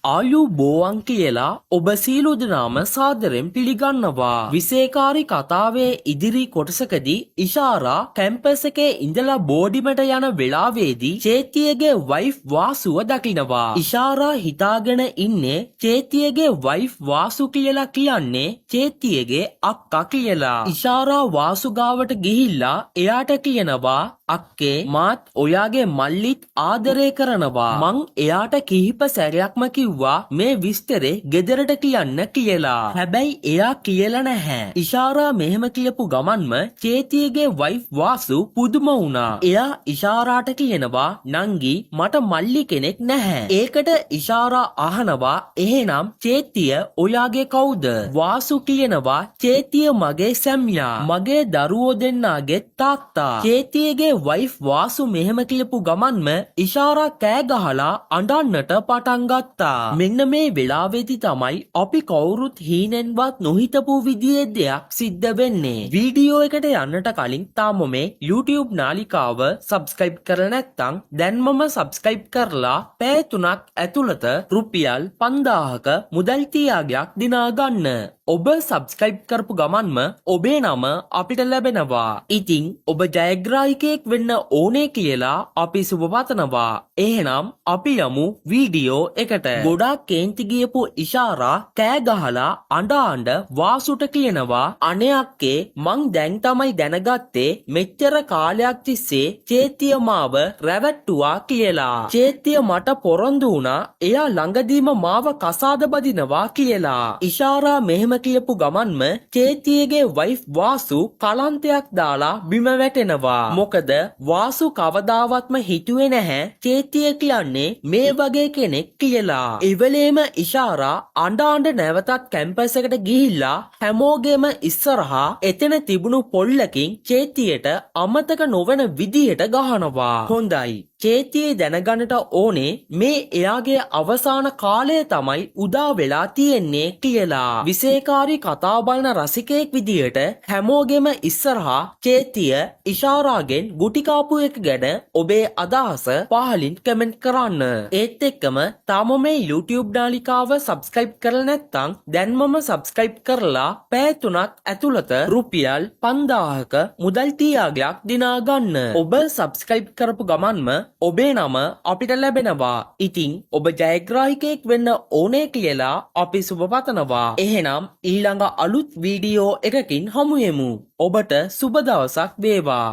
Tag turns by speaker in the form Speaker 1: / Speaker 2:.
Speaker 1: ආයුබෝවන් කියලා ඔබ සියලු දෙනාම සාදරයෙන් පිළිගන්නවා. විශේෂකාරී කතාවේ ඉදිරි කොටසකදී ඉෂාරා කැම්පස් එකේ ඉඳලා බෝඩිමට යන වෙලාවේදී චේතියගේ වයිෆ් වාසුව දකිනවා. ඉෂාරා හිතාගෙන ඉන්නේ චේතියගේ වයිෆ් වාසු කියලා කියන්නේ චේතියගේ අක්කා කියලා. ඉෂාරා වාසු ගාවට ගිහිල්ලා එයාට කියනවා අක්කේ මාත් ඔයාගේ මල්ලිත් ආදරය කරනවා. මං එයාට කිහිප සැරයක්ම කිව්වා මේ විස්තරේ ගෙදරට කියන්න කියලා. හැබැයි එයා කියලා නැහැ. ඉෂාරා මෙහෙම කියපු ගමන්ම චේතියගේ වයිෆ් වාසු පුදුම වුණා. එයා ඉෂාරාට කියනවා නංගි මට මල්ලි කෙනෙක් නැහැ. ඒකට ඉෂාරා අහනවා එහෙනම් චේතිය ඔයාගේ කවුද? වාසු කියනවා චේතිය මගේ සැමියා. මගේ දරුවෝ දෙන්නාගේ තාත්තා. චේතියගේ වයිෆ් වාසු මෙහෙම කියපු ගමන්ම ඉෂාරා කෑ ගහලා අඬන්නට පටන් ගත්තා. මෙන්න මේ වෙලාවේදී තමයි අපි කවුරුත් හීනෙන්වත් නොහිතපු විදිහේ දෙයක් සිද්ධ වෙන්නේ. වීඩියෝ එකට යන්නට කලින් තාම මේ YouTube නාලිකාව subscribe කරලා නැත්නම් දැන්මම subscribe කරලා පැය 3ක් ඇතුළත රුපියල් 5000ක මුදල් තියාගයක් දිනා ගන්න. ඔබ subscribe කරපු ගමන්ම ඔබේ නම අපිට ලැබෙනවා. ඉතින් ඔබ ජයග්‍රාහකයෙක් වෙන්න ඕනේ කියලා අපි සුබ පතනවා. එහෙනම් අපි යමු වීඩියෝ එකට. ගොඩාක් කේන්ති ගියපු ඉෂාරා කෑ ගහලා අඬ වාසුට කියනවා අනේ අක්කේ මං දැන් තමයි දැනගත්තේ මෙච්චර කාලයක් තිස්සේ චේතිය මාව රැවට්ටුවා කියලා. චේතිය මට පොරොන්දු වුණා එයා ළඟදීම මාව කසාද බදිනවා කියලා. ඉෂාරා මෙහෙම කියපු ගමන්ම චේතියගේ වයිෆ් වාසු කලන්තයක් දාලා බිම වැටෙනවා. මොකද වාසු කවදාවත්ම හිතුවේ නැහැ චේතිය කියන්නේ මේ වගේ කෙනෙක් කියලා. එවෙලේම ඉෂාරා අඬ නැවතත් කැම්පස් එකට ගිහිල්ලා හැමෝගෙම ඉස්සරහා එතන තිබුණු පොල්ලකින් චේතියට අමතක නොවන විදියට ගහනවා. හොඳයි. චේතිය දැනගන්නට ඕනේ මේ එයාගේ අවසාන කාලය තමයි උදා වෙලා තියෙන්නේ කියලා. විශේෂකාරී කතා බලන රසිකයෙක් විදියට හැමෝගෙම ඉස්සරහා චේතිය ඉෂාරාගෙන් ගුටි කාපු එක ගැන ඔබේ අදහස පහලින් කමෙන්ට් කරන්න. ඒත් එක්කම තාම මේ YouTube නාලිකාව subscribe කරලා නැත්නම් දැන්මම subscribe කරලා පැය 3ක් ඇතුළත රුපියල් 5000ක මුදල් තියාගයක් දිනා ගන්න. ඔබ subscribe කරපු ගමන්ම ඔබේ නම අපිට ලැබෙනවා. ඉතින් ඔබ ජයග්‍රාහකයෙක් වෙන්න ඕනේ කියලා අපි සුබ පතනවා. එහෙනම් ඊළඟ අලුත් වීඩියෝ එකකින් හමු වෙමු. ඔබට සුබ දවසක් වේවා.